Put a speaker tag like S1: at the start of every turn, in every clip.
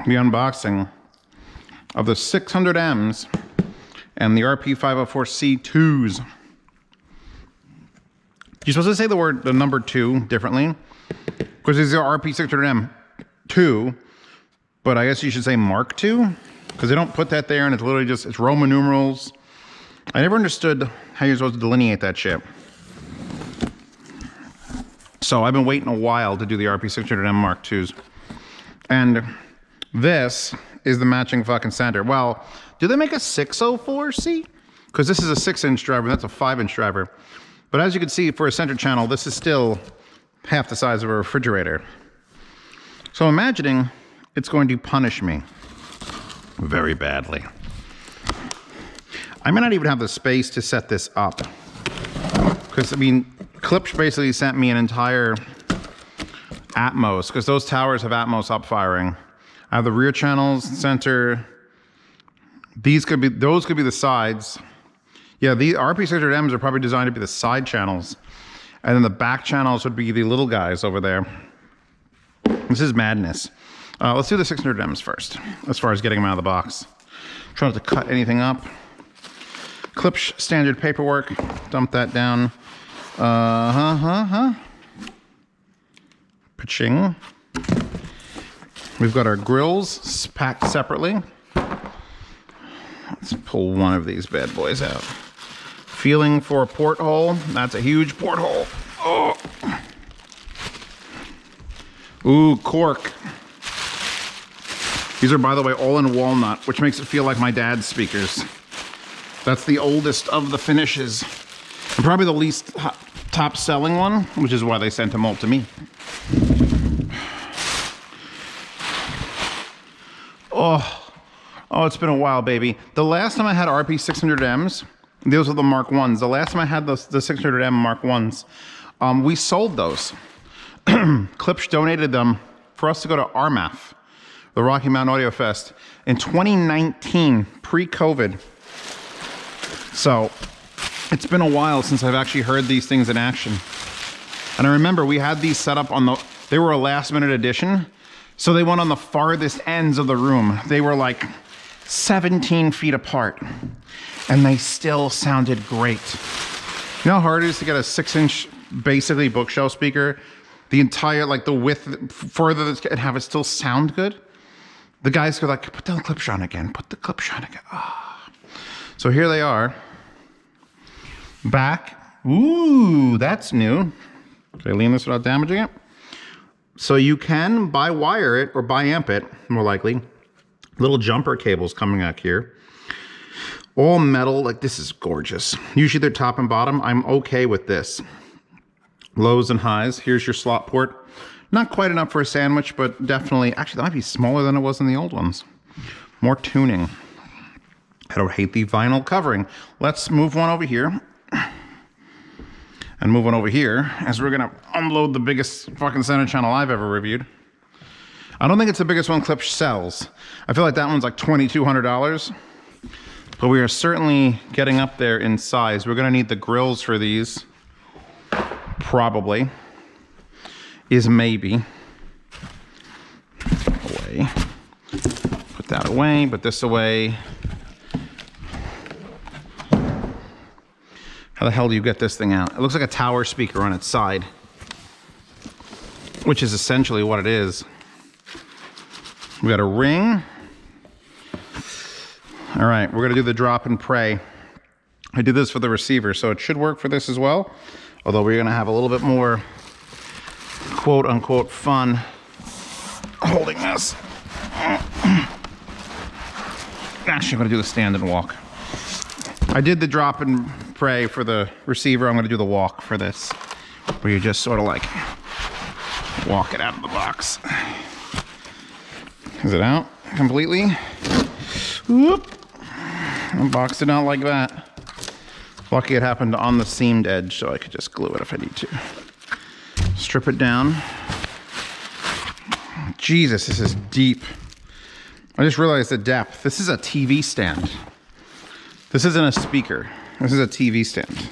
S1: the unboxing of the 600Ms and the RP504C2s. You're supposed to say the number 2 differently, because it's the RP600M2, but I guess you should say Mark II, because they don't put that there, and it's literally just, it's Roman numerals. I never understood how you're supposed to delineate that shit. So I've been waiting a while to do the RP600M Mark IIs. And this is the matching fucking center. Well, do they make a 604C? Because this is a 6-inch driver, that's a 5-inch driver. But as you can see, for a center channel, this is still half the size of a refrigerator. So I'm imagining it's going to punish me very badly. I may not even have the space to set this up. Because, I mean, Klipsch basically sent me an entire Atmos, because those towers have Atmos up firing. I have the rear channels, center. Those could be the sides. Yeah, the RP600Ms are probably designed to be the side channels. And then the back channels would be the little guys over there. This is madness. Let's do the 600Ms first, as far as getting them out of the box. Try not to cut anything up. Klipsch standard paperwork. Dump that down. Paching. We've got our grills packed separately. Let's pull one of these bad boys out. Feeling for a porthole. That's a huge porthole. Oh. Ooh, cork. These are, by the way, all in walnut, which makes it feel like my dad's speakers. That's the oldest of the finishes. And probably the least top selling one, which is why they sent them all to me. Oh, it's been a while, baby. The last time I had RP600Ms, those are the Mark 1s. The last time I had the 600M Mark 1s, we sold those. Klipsch donated them for us to go to RMAF, the Rocky Mountain Audio Fest, in 2019, pre-COVID. So it's been a while since I've actually heard these things in action. And I remember we had these set up on they were a last minute addition. So they went on the farthest ends of the room. They were like 17 feet apart. And they still sounded great. You know how hard it is to get a 6-inch, basically bookshelf speaker? The entire, like the width further, and have it still sound good? The guys go like, put the Klipsch on again, put the Klipsch on again. Oh. So here they are. Back. Ooh, that's new. Can I lean this without damaging it? So you can bi-wire it or bi-amp it, more likely. Little jumper cables coming out here. All metal, like this is gorgeous. Usually they're top and bottom. I'm okay with this. Lows and highs. Here's your slot port. Not quite enough for a sandwich, but definitely, actually that might be smaller than it was in the old ones. More tuning. I don't hate the vinyl covering. Let's move one over here. And move one over here, as we're gonna unload the biggest fucking center channel I've ever reviewed. I don't think it's the biggest one Klipsch sells. I feel like that one's like $2,200. But we are certainly getting up there in size. We're gonna need the grills for these. Probably. Is maybe. Away. Put that away, put this away. How the hell do you get this thing out? It looks like a tower speaker on its side, which is essentially what it is. We got a ring. All right, we're gonna do the drop and pray. I did this for the receiver, so it should work for this as well. Although we're gonna have a little bit more quote unquote fun holding this. Actually, I'm gonna do the stand and walk. I did the drop and pray for the receiver. I'm gonna do the walk for this, where you just sort of like walk it out of the box. Is it out completely? Whoop. Unboxed it out like that. Lucky it happened on the seamed edge, so I could just glue it if I need to. Strip it down. Jesus, this is deep. I just realized the depth. This is a TV stand. This isn't a speaker. This is a TV stand.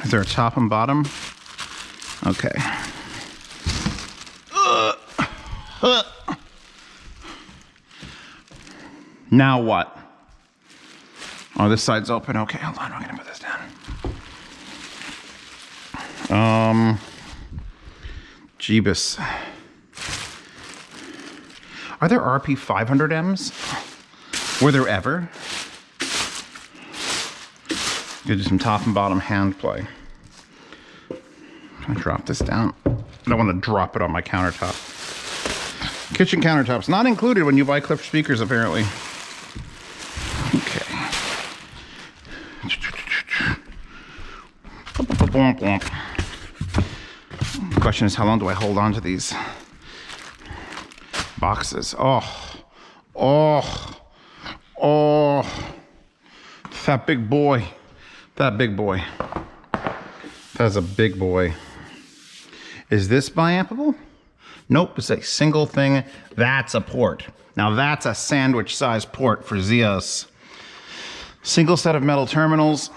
S1: Is there a top and bottom? Okay. Now what? Oh, this side's open. Okay, hold on. I'm gonna put this down. Jeebus. Are there RP 500Ms? Were there ever? Gonna do some top and bottom hand play. I'm gonna drop this down. I don't want to drop it on my countertop. Kitchen countertops not included when you buy Klipsch speakers, apparently. Okay. The question is, how long do I hold on to these boxes? Oh, that big boy. That big boy. That's a big boy. Is this biampable? Nope, it's a single thing. That's a port. Now that's a sandwich sized port for Zeos. Single set of metal terminals.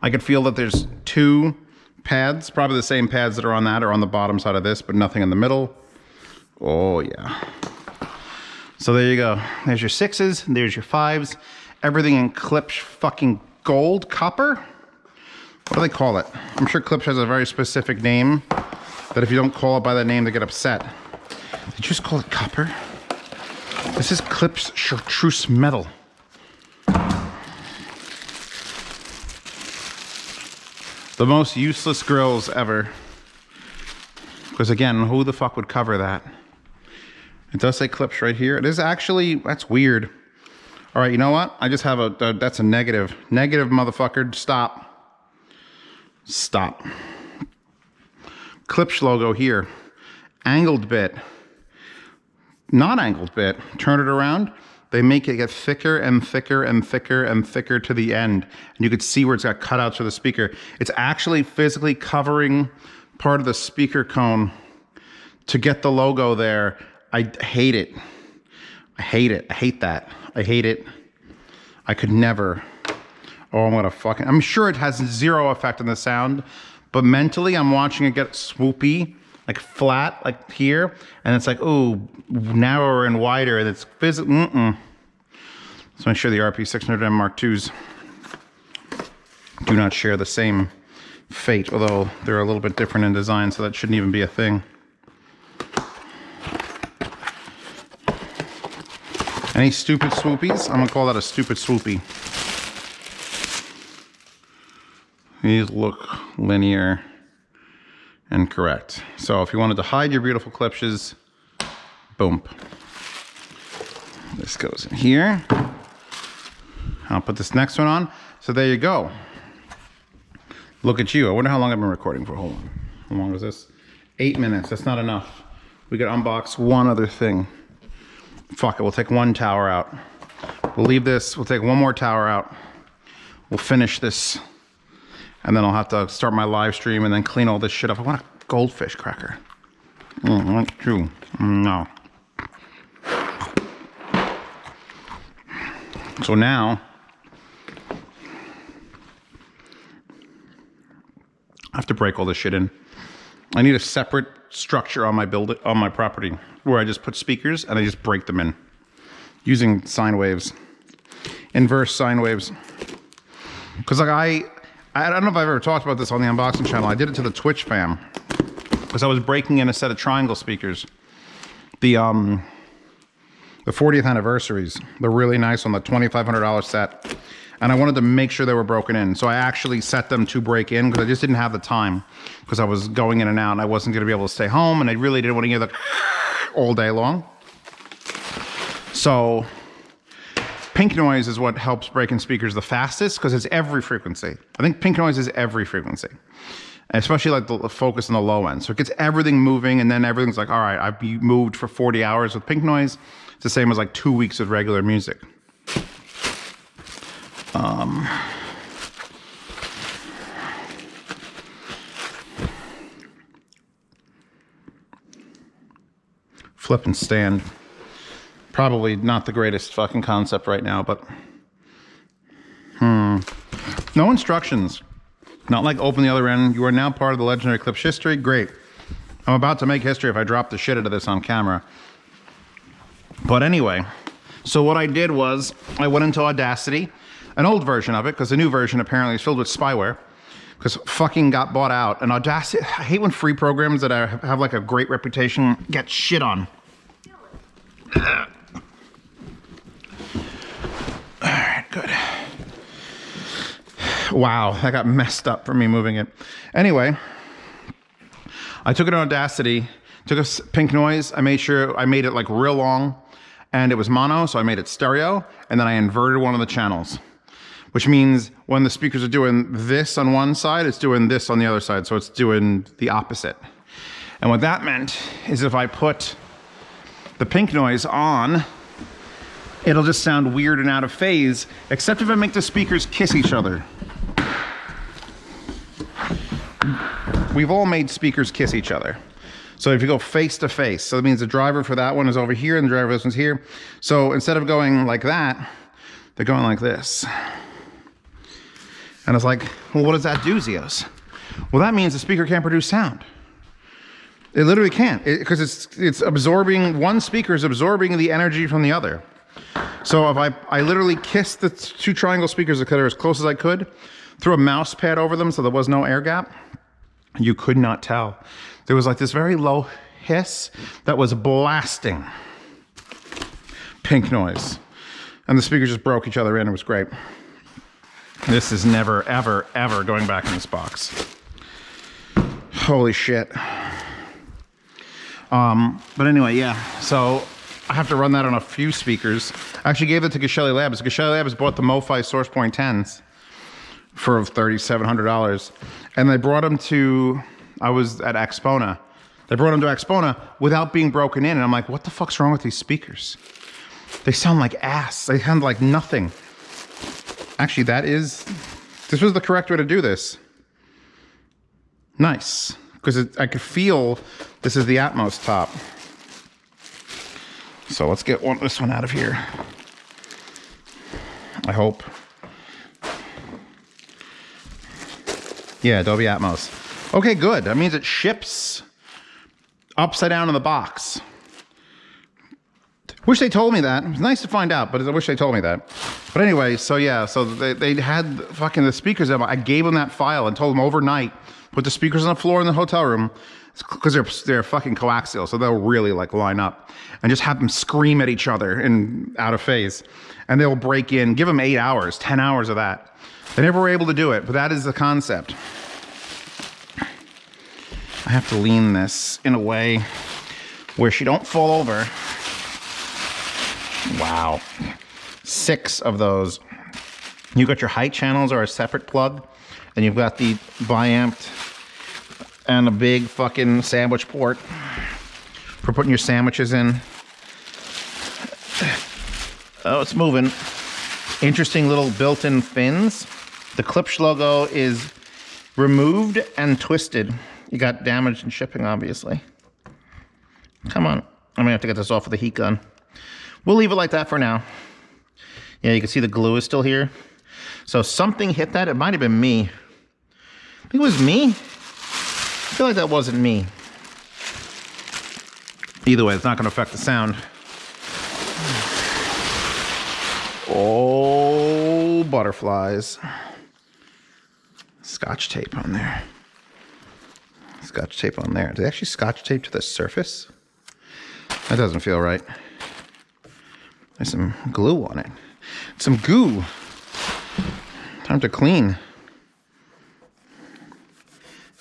S1: I could feel that there's two pads, probably the same pads that are on that or on the bottom side of this, but nothing in the middle. Oh yeah. So there you go. There's your 6s, there's your 5s. Everything in Klipsch fucking gold, copper? What do they call it? I'm sure Klipsch has a very specific name that if you don't call it by that name, they get upset. Did you just call it copper? This is Klipsch chartreuse metal. The most useless grills ever. Because again, who the fuck would cover that? It does say Klipsch right here. It is actually, that's weird. All right, you know what? I just have that's a negative. Negative, motherfucker, stop. Stop. Klipsch logo here. Angled bit. Not angled bit. Turn it around. They make it get thicker and thicker and thicker and thicker to the end. And you could see where it's got cutouts for the speaker. It's actually physically covering part of the speaker cone to get the logo there. I hate it. I hate it. I hate that. I hate it. I could never. Oh, I'm gonna fucking. I'm sure it has zero effect on the sound, but mentally I'm watching it get swoopy, like flat, like here, and it's like, ooh, narrower and wider, and it's physically. So I'm sure the RP600M Mark IIs do not share the same fate, although they're a little bit different in design, so that shouldn't even be a thing. Any stupid swoopies? I'm gonna call that a stupid swoopy. These look linear and correct. So if you wanted to hide your beautiful Klipsch's, boom. This goes in here. I'll put this next one on. So there you go. Look at you. I wonder how long I've been recording for. Hold on. How long was this? 8 minutes. That's not enough. We could unbox one other thing. Fuck it, we'll take one tower out. We'll leave this, we'll take one more tower out. We'll finish this. And then I'll have to start my live stream and then clean all this shit up. I want a goldfish cracker. I want two. No. So now, I have to break all this shit in. I need a separate structure on my property where I just put speakers and I just break them in using sine waves, inverse sine waves. Because like I don't know if I've ever talked about this on the unboxing channel. I did it to the Twitch fam because I was breaking in a set of triangle speakers. The 40th anniversaries, the really nice one, the $2,500 set. And I wanted to make sure they were broken in. So I actually set them to break in because I just didn't have the time because I was going in and out and I wasn't gonna be able to stay home and I really didn't want to hear the all day long. So pink noise is what helps break in speakers the fastest because it's every frequency. I think pink noise is every frequency, especially like the focus on the low end. So it gets everything moving and then everything's like, all right, I've moved for 40 hours with pink noise. It's the same as like 2 weeks of regular music. Flip and stand. Probably not the greatest fucking concept right now, but no instructions. Not like open the other end. You are now part of the legendary Klipsch history. Great. I'm about to make history if I drop the shit out of this on camera. But anyway, so what I did was I went into Audacity, an old version of it, because the new version apparently is filled with spyware, because fucking got bought out. And Audacity, I hate when free programs that have like a great reputation get shit on. All right, good. Wow, that got messed up for me moving it. Anyway, I took it on Audacity, took a pink noise. I made sure I made it like real long, and it was mono, so I made it stereo, and then I inverted one of the channels, which means when the speakers are doing this on one side, it's doing this on the other side, so it's doing the opposite. And what that meant is if I put the pink noise on, it'll just sound weird and out of phase, except if I make the speakers kiss each other. We've all made speakers kiss each other. So if you go face to face, so that means the driver for that one is over here and the driver for this one's here. So instead of going like that, they're going like this. And it's like, well, what does that do, Zeos? Well, that means the speaker can't produce sound. It literally can't, because it's absorbing, one speaker is absorbing the energy from the other. So if I literally kissed the two triangle speakers together as close as I could, threw a mouse pad over them so there was no air gap, you could not tell. There was like this very low hiss that was blasting pink noise. And the speakers just broke each other in. It was great. This is never, ever, ever going back in this box. Holy shit. But anyway, yeah. So I have to run that on a few speakers. I actually gave it to Geshelli Labs. Geshelli Labs bought the MoFi SourcePoint 10s for $3,700. And they brought them to, I was at Expona. They brought them to Expona without being broken in. And I'm like, what the fuck's wrong with these speakers? They sound like ass. They sound like nothing. Actually, this was the correct way to do this. Nice. Because I could feel this is the Atmos top. So let's get this one out of here. I hope. Yeah, Dolby Atmos. Okay, good. That means it ships upside down in the box. Wish they told me that. It was nice to find out, but I wish they told me that. But anyway, so yeah, so they had fucking the speakers. I gave them that file and told them overnight, put the speakers on the floor in the hotel room, because they're fucking coaxial, so they'll really like line up, and just have them scream at each other in out of phase, and they'll break in. Give them 8 hours, 10 hours of that. They never were able to do it, but that is the concept. I have to lean this in a way where she don't fall over. Wow. 6 of those. You got your height channels are a separate plug, and you've got the biamped and a big fucking sandwich port for putting your sandwiches in. Oh, it's moving. Interesting little built-in fins. The Klipsch logo is removed and twisted. You got damage in shipping, obviously. Come on. I'm gonna have to get this off with a heat gun. We'll leave it like that for now. Yeah, you can see the glue is still here. So something hit that. It might have been me. I think it was me. I feel like that wasn't me. Either way, it's not going to affect the sound. Oh, butterflies. Scotch tape on there. Scotch tape on there. Is it actually scotch tape to the surface? That doesn't feel right. There's some glue on it. Some goo. Time to clean.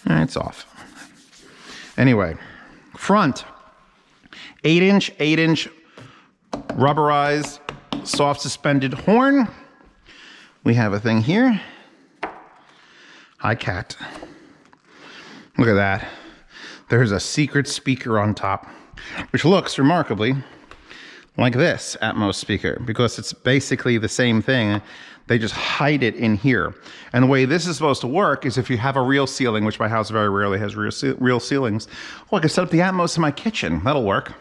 S1: All right, it's off. Anyway, front. 8-inch rubberized, soft suspended horn. We have a thing here. Hi, cat. Look at that. There's a secret speaker on top, which looks remarkably like this Atmos speaker, because it's basically the same thing. They just hide it in here. And the way this is supposed to work is if you have a real ceiling, which my house very rarely has real ceilings. Oh, I can set up the Atmos in my kitchen. That'll work.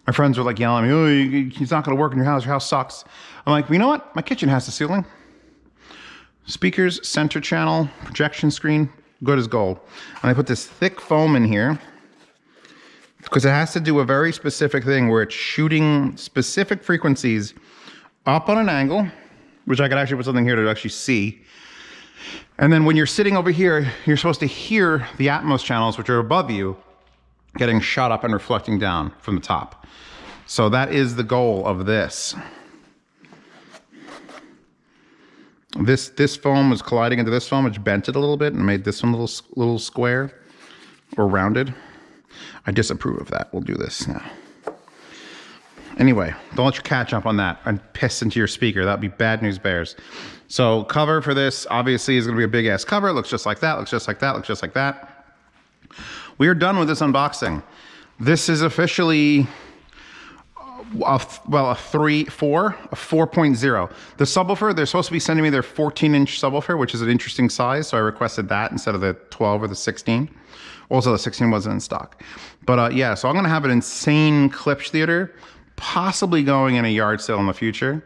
S1: My friends were like yelling at me, oh, it's not going to work in your house sucks. I'm like, well, you know what? My kitchen has a ceiling. Speakers, center channel, projection screen, good as gold. And I put this thick foam in here. because it has to do a very specific thing where it's shooting specific frequencies up on an angle, which I could actually put something here to actually see. And then when you're sitting over here, you're supposed to hear the Atmos channels, which are above you, getting shot up and reflecting down from the top. So that is the goal of this. This foam was colliding into this foam, which bent it a little bit and made this one a little square or rounded. I disapprove of that. We'll do this now. Anyway, don't let your cat jump on that and piss into your speaker. That'd be bad news bears. So cover for this obviously is going to be a big ass cover. It looks just like that, looks just like that, looks just like that. We are done with this unboxing. This is officially a 4.0. The subwoofer, they're supposed to be sending me their 14-inch subwoofer, which is an interesting size, so I requested that instead of the 12 or the 16. Also, the 16 wasn't in stock. But yeah, so I'm gonna have an insane Klipsch theater, possibly going in a yard sale in the future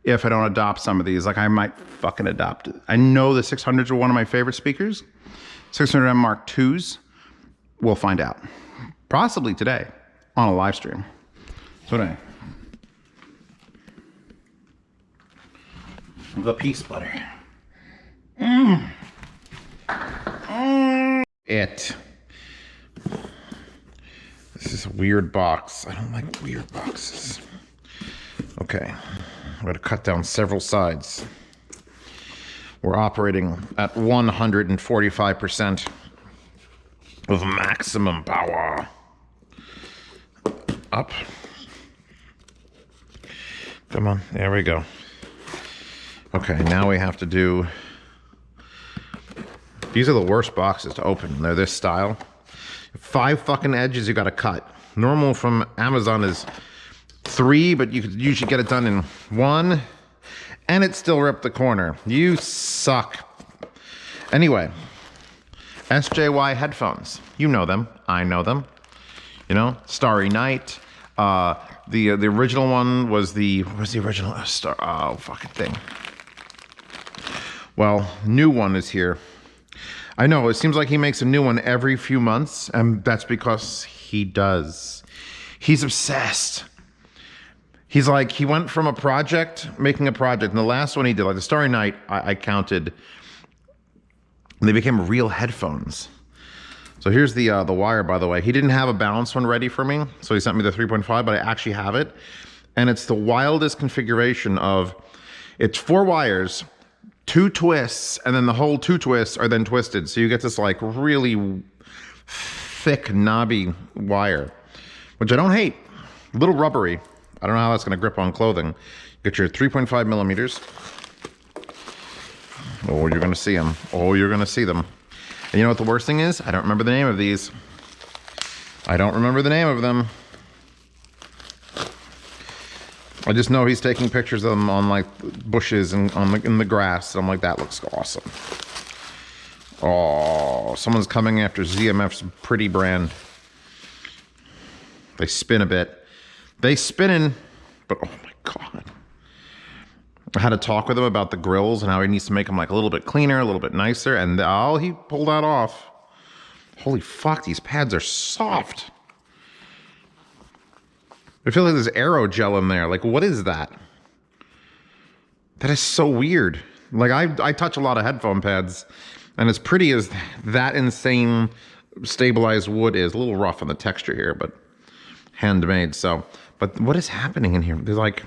S1: if I don't adopt some of these. Like, I might fucking adopt it. I know the 600s are one of my favorite speakers. 600M Mark IIs, we'll find out. Possibly today on a live stream. So anyway. The peace butter. This is a weird box. I don't like weird boxes. Okay, I'm gonna cut down several sides. We're operating at 145% of maximum power. Up. Come on, there we go. Okay, now we have to do, these are the worst boxes to open. They're this style. 5 fucking edges you gotta cut. Normal from Amazon is 3, but you could usually get it done in 1, and it still ripped the corner. You suck. Anyway, SJY headphones. You know them, I know them. You know, Starry Night. The original one was what was the original fucking thing? Well, new one is here. I know, it seems like he makes a new one every few months, and that's because he does. He's obsessed. He's like, he went from making a project, and the last one he did, like the Starry Night, I counted, and they became real headphones. So here's the wire, by the way. He didn't have a balanced one ready for me, so he sent me the 3.5, but I actually have it. And it's the wildest configuration of, it's 4 wires, 2 twists, and then the whole 2 twists are then twisted. So you get this like really thick, knobby wire, which I don't hate. A little rubbery. I don't know how that's gonna grip on clothing. Get your 3.5 millimeters. Oh, you're gonna see them. Oh, you're gonna see them. And you know what the worst thing is? I don't remember the name of these. I don't remember the name of them. I just know he's taking pictures of them on like bushes and in the grass. And I'm like, that looks awesome. Oh, someone's coming after ZMF's pretty brand. They spin a bit. They spinning, but oh my God. I had to talk with him about the grills and how he needs to make them like a little bit cleaner, a little bit nicer, and oh, he pulled that off. Holy fuck, these pads are soft. I feel like there's aerogel in there. Like, what is that? That is so weird. Like, I touch a lot of headphone pads, and as pretty as that insane stabilized wood is, a little rough on the texture here, but handmade, so. But what is happening in here? There's like,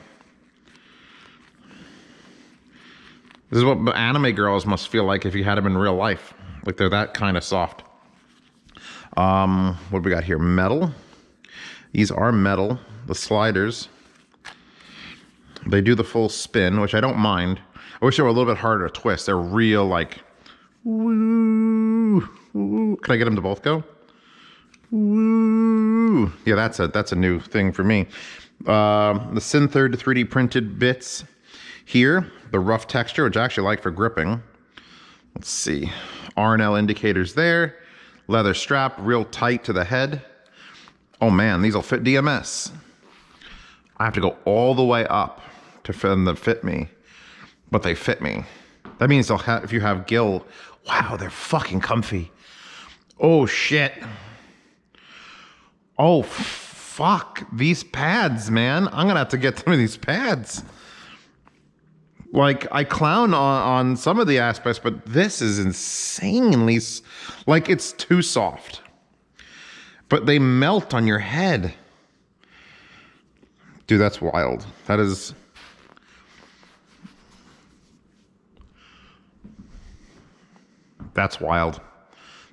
S1: this is what anime girls must feel like if you had them in real life. Like, they're that kind of soft. What do we got here? Metal. These are metal. The sliders. They do the full spin, which I don't mind. I wish they were a little bit harder to twist. They're real, like, woo, woo. Can I get them to both go? Woo. Yeah, that's a new thing for me. The Synthird 3D printed bits here. The rough texture, which I actually like for gripping. Let's see. R&L indicators there. Leather strap, real tight to the head. Oh man, these will fit DMS. I have to go all the way up to fit them to fit me, but they fit me. That means they'll have, if you have gill, wow, they're fucking comfy. Oh shit. Oh, fuck. These pads, man. I'm going to have to get some of these pads. Like, I clown on some of the aspects, but this is insanely... Like, it's too soft. But they melt on your head. Dude, that's wild. That is... That's wild.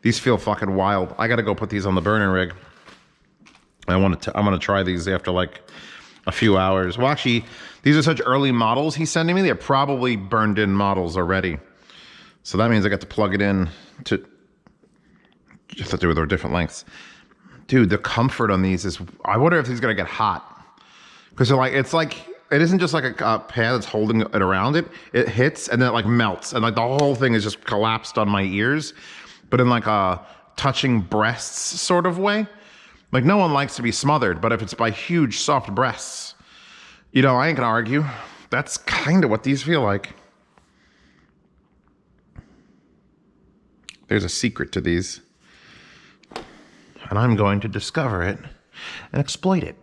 S1: These feel fucking wild. I gotta go put these on the burner rig. I'm gonna try these after like a few hours. Well, actually, these are such early models he's sending me. They're probably burned in models already. So that means I got to plug it in to just to do with their different lengths. Dude, the comfort on these is, I wonder if these gonna get hot. Because it isn't just like a pad that's holding it around it. It hits and then it like melts. And like the whole thing is just collapsed on my ears. But in like a touching breasts sort of way. Like no one likes to be smothered, but if it's by huge soft breasts, you know, I ain't gonna argue. That's kind of what these feel like. There's a secret to these. And I'm going to discover it and exploit it.